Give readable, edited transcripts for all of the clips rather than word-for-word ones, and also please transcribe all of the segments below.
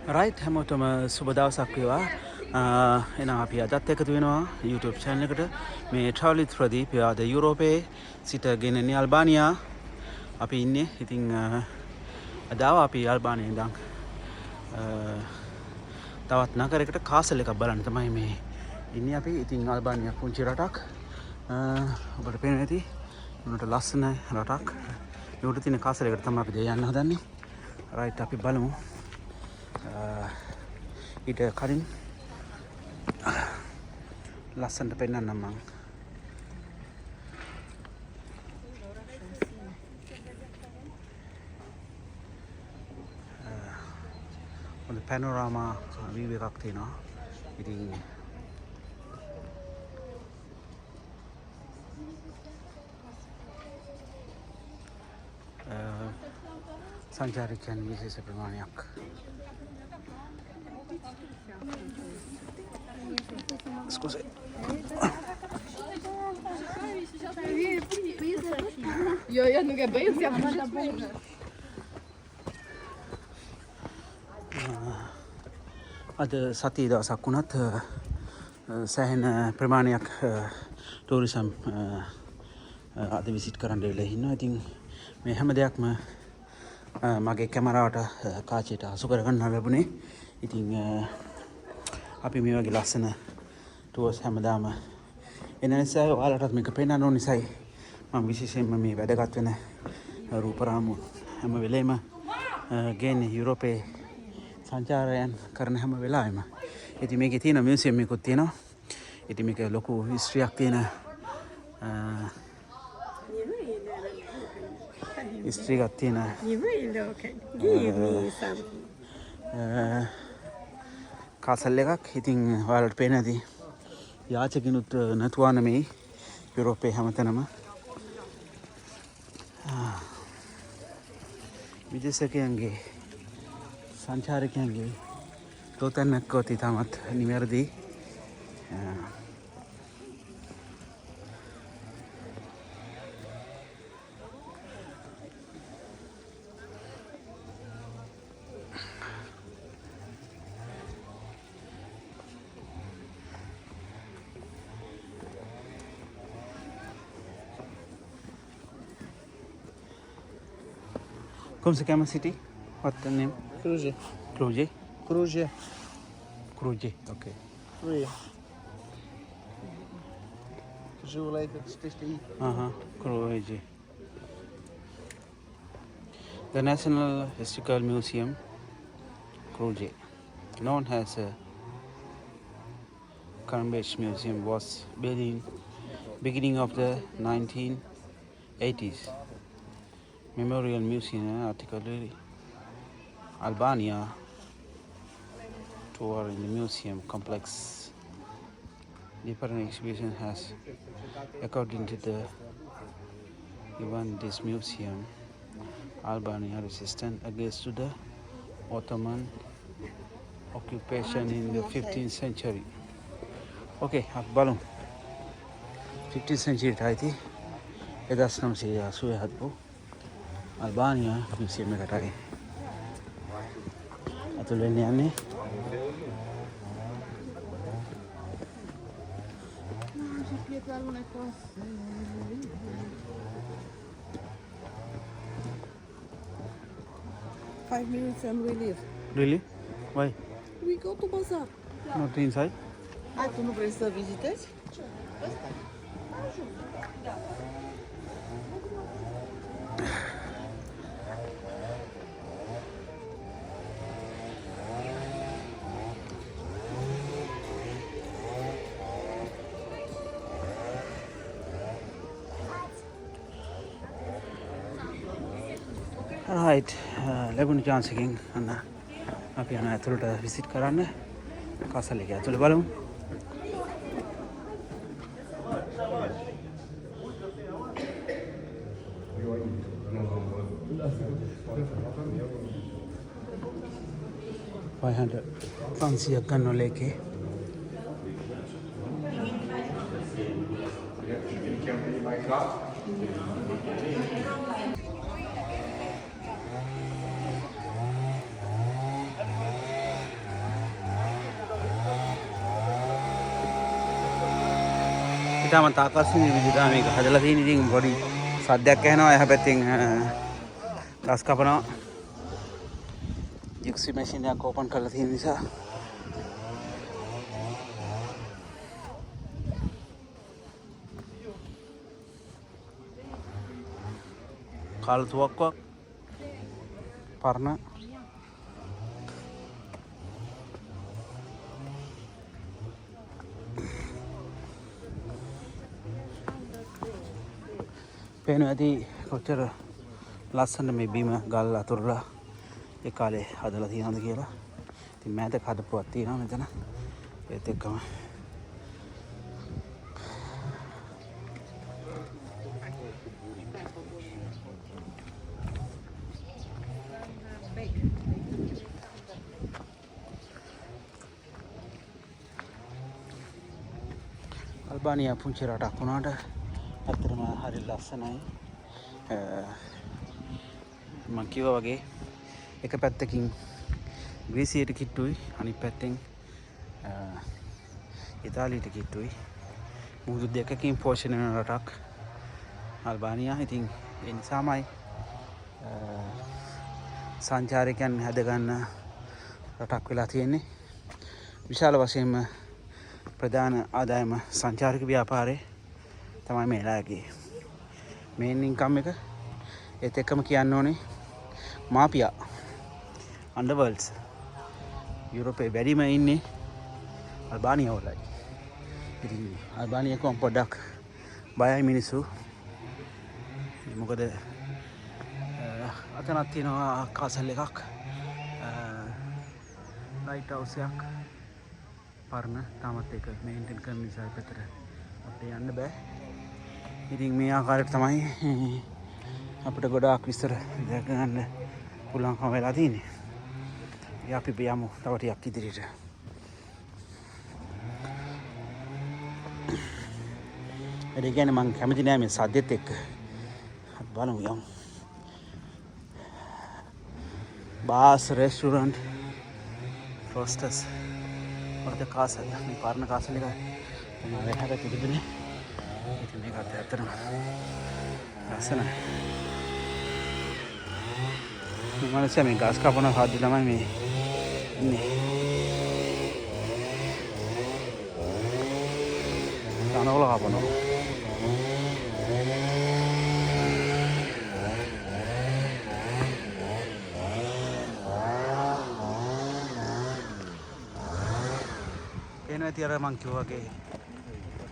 Right හැමෝටම සුබ දවසක් වේවා. එහෙනම් අපි අදත් එකතු වෙනවා YouTube channel එකට. මේ travel with ප්‍රදීප් අද යුරෝපයේ සිට ගෙනන්නේ අල්බානියා අපි ඉන්නේ. ඉතින් අද අපි අල්බානියාවේ ඉඳන් තවත් නගරයකට කාසල් එකක් බලන්න තමයි මේ ඉන්නේ අපි. ඉතින් අල්බානියා පුංචි රටක්. ඔබට පේනවා ඇති. උනට ලස්සන රටක්. ඒකට තියෙන කාසල් එකට තමයි අපි යන්න හදන්නේ. රයිට් අපි බලමු. ඊට කලින් ලස්සනට පෙන්නන්නම් මම. හොඳ පැනෝරාමා view එකක් තියෙනවා. ඉතින් සංචාරකයන් විශේෂ ප්‍රමාණයක් Scusi. Jag nog är böjd jag har där bord. අද සතිය දවසක් වුණත් සෑහෙන ප්‍රමාණයක් ටූරිසම් අද විසිට් කරන්න වෙලා ඉන්නවා. ඉතින් මේ හැම දෙයක්ම මගේ කැමරාවට කාචයට හසු කරගන්න ලැබුණේ. ඉතින් අපි මේ වගේ ලස්සන ටුවර්ස් හැමදාම එන නිසා ඔයාලටත් මේක පෙන්වන්න ඕන නිසායි මම විශේෂයෙන්ම මේ වැදගත් වෙන රූපරාමු හැම වෙලේම ගේන්නේ යුරෝපයේ සංචාරයන් කරන හැම වෙලාවෙම. ඉතින් මේකේ තියෙන මියුසියම් එකකුත් තියෙනවා. ඉතින් මේක ලොකු හිස්ටරියක් තියෙන හිස්ටරි එකක් තියෙන කාසල් එකක්. ඉතින් ඔයාලට පේන ඇති යාචකිනුත් නැතුවා නෙමෙයි යුරෝපයේ හැමතැනම විදේශිකයන්ගේ සංචාරකයන්ගේ තොතැන්නක් කොති තමත් නිවැරදි. Come si chiama city? What's the name? Cluj. Cluj? Cluj. Cluj, okay. Cluj. Zo even, het is de I. Cluj. The National Historical Museum, Cluj, known as Karmbech Museum, was built in beginning of the 1980s. Memorial Museum, particularly Albania, tour in the museum complex. Different exhibition has, according to the even this museum, Albania resisted against to the Ottoman occupation in the 15th century. Okay, balloon. 15th century thaiti. Edas nam se asue hatbo. Albania museum එකට ආවේ. අතුල් වෙන්න යන්නේ. Five minutes and we leave. Really? Why? We go to bazaar. Not inside? Ah, tu não precisa visitar? Right, ලැබුණු chance එකකින් අන්න අපි යන ඇතුළට විසිට් කරන්න කාසල් එකේ ඇතුළේ බලමු. £500 ගන්න ලේකේ. ඉතාමත් ආකර්ශනීය විදිහට මේක හදලා තියෙන. ඉතින් පොඩි සද්දයක් ඇහෙනවා එහා පැත්තෙන් ගස් කපනවා. ජිප්සි මැෂින් එකක් ඕපන් කරලා තියෙන නිසා කාලතුවක්වක් පරණ පේනවා ඇති කොච්චර ලස්සන මේ බිම ගල් අතුරලා ඒ කාලේ හදලා තියෙනවද කියලා. ඉතින් මෑතක හදපුවක් තියෙනවා මෙතන. ඒත් එක්කම අල්බානියා පුංචි රටක් වුණාට ඇත්තටම හරි ලස්සනයි. මම කිව්වා වගේ එක පැත්තකින් ග්‍රීසියට කිට්ටුයි, අනිත් පැත්තෙන් ඉතාලියට කිට්ටුයි. මුහුදු දෙකකින් පෝෂණය වෙන රටක් අල්බානියා. ඉතින් ඒ නිසාමයි සංචාරකයන් හැදගන්න රටක් වෙලා තියෙන්නේ. විශාල වශයෙන්ම ප්‍රධාන ආදායම සංචාරක ව්‍යාපාරේ තමයි මේලාගේ මේන් ඉන්කම් එක. ඒත් එක්කම කියන්න ඕනේ මාපියා අන්ඩර්වර්ල්ඩ්ස් යුරෝපේ වැඩිම ඉන්නේ අල්බානියා වලයි. ඉතින් අල්බානියා කොම් පොඩ්ඩක් බයයි මිනිස්සු. මොකද අතනක් තියෙනවා කාසල් එකක්, ලයිට් හවුස් එකක් පරණ. තාමත් ඒක මේන්ටේන් කරන නිසා පැත්තට අපිට යන්න බෑ. ඉතින් මේ ආකාරයට තමයි අපිට ගොඩාක් විස්තර දැක ගන්න පුළුවන්කම වෙලා තියෙන්නේ. අපි යමු තව ටිකක් ඉදිරියට. ඒ කියන්නේ මම කැමති නෑ මේ සද්දෙත් එක්ක. බලමු යමු. බාස් රෙස්ටෝරන්ට් ෆොස්ටර්ස් වර්ද කාසල්. මේ පරණ කාසල් එක තමයි හැබැයි තිබුණේ. ඉතින් මේකත් ඇත්තටම ලස්සනයි. මේ මිනිස්සු මේ ගස් කපන හද්දි තමයි මේ ඉන්නේ. තනවල කපනවා. එනවා තියර මං කිව්වා වගේ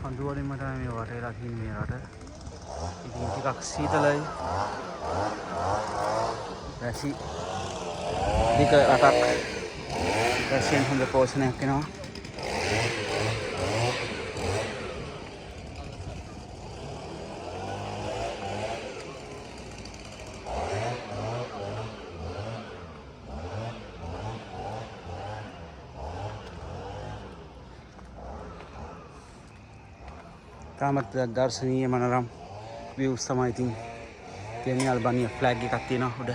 කඳු වලින්ම තමයි මේ වටේලා තියෙන්නේ මේ රට. ඉතින් ටිකක් සීතලයි. රැසි දික රටක්. රැසියෙන් හොඳ පෝෂණයක් වෙනවා. තාමත් දර්ශනීය මනරම් views තමයි ඉතින් තියෙන්නේ. අල්බානියා ෆ්ලැග් එකක් තියෙනවා උඩ.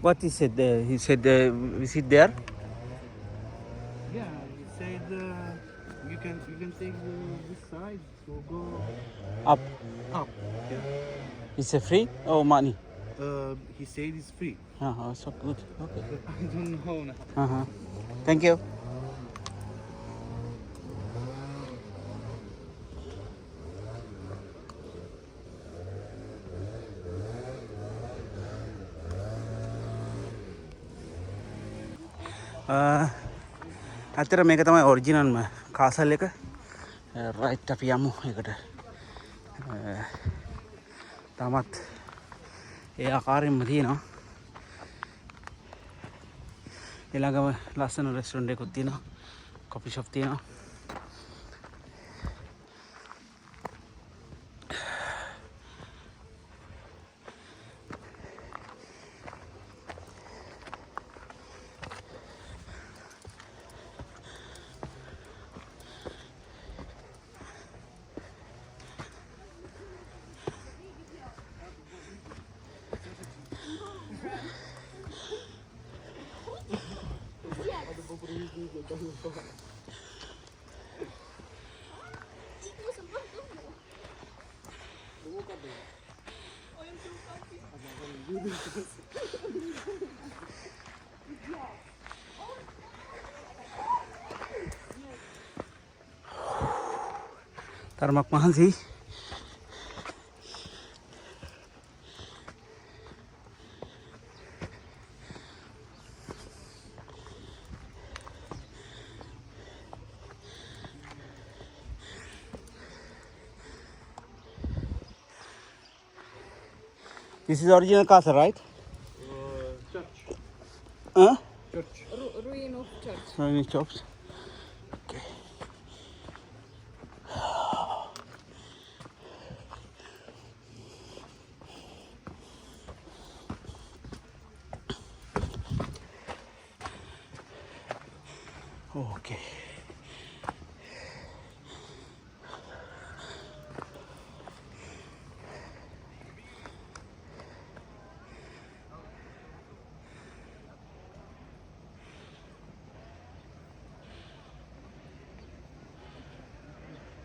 What he said there? He said visit there. Yeah, he said you can take this side to go Up. up. Yeah. Is it free or money? He said it's free. So good. Okay. I don't know now. Thank you. ඇත්තට මේක තමයි ඔරිජිනල්ම castle එක. Right අපි යමු ඒකට. තාමත් ඒ ආකාරයෙන්ම තියෙනවා. ඊළඟම ලස්සන රෙස්ටොරන්ට් එකකුත් තියෙනවා. කොෆි ෂොප් තියෙනවා. තරමක් මහන්සි. This is original castle, right? Church. Huh? Church. Ruin of church. So many shops. Okay. Okay.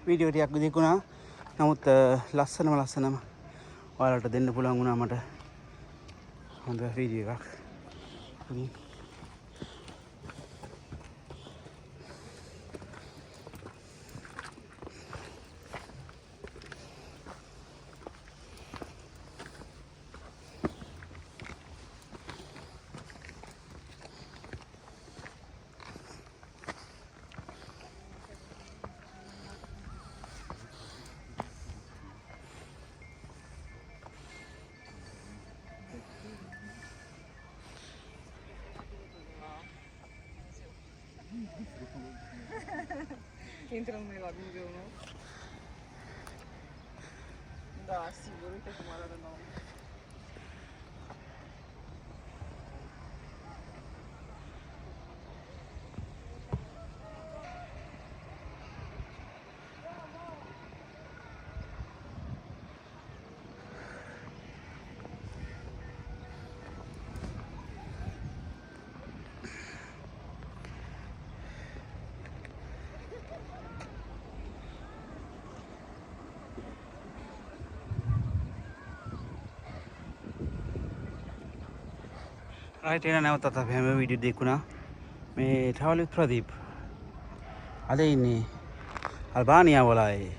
Video ටිකක් විදිකුණා. නමුත් ලස්සනම ඔයාලට දෙන්න පුළුවන් වුණා මට. හොඳ වීඩියෝ එකක්. Intrăm noi la Buzău, nu? Da, sigur, uite cum arată nouă. Right එන නැවතත් අපි හැම වීඩියෝ දෙකුණා. මේ ට්‍රැවල් විත් ප්‍රදීප්. අද ඉන්නේ අල්බානියා වලයි.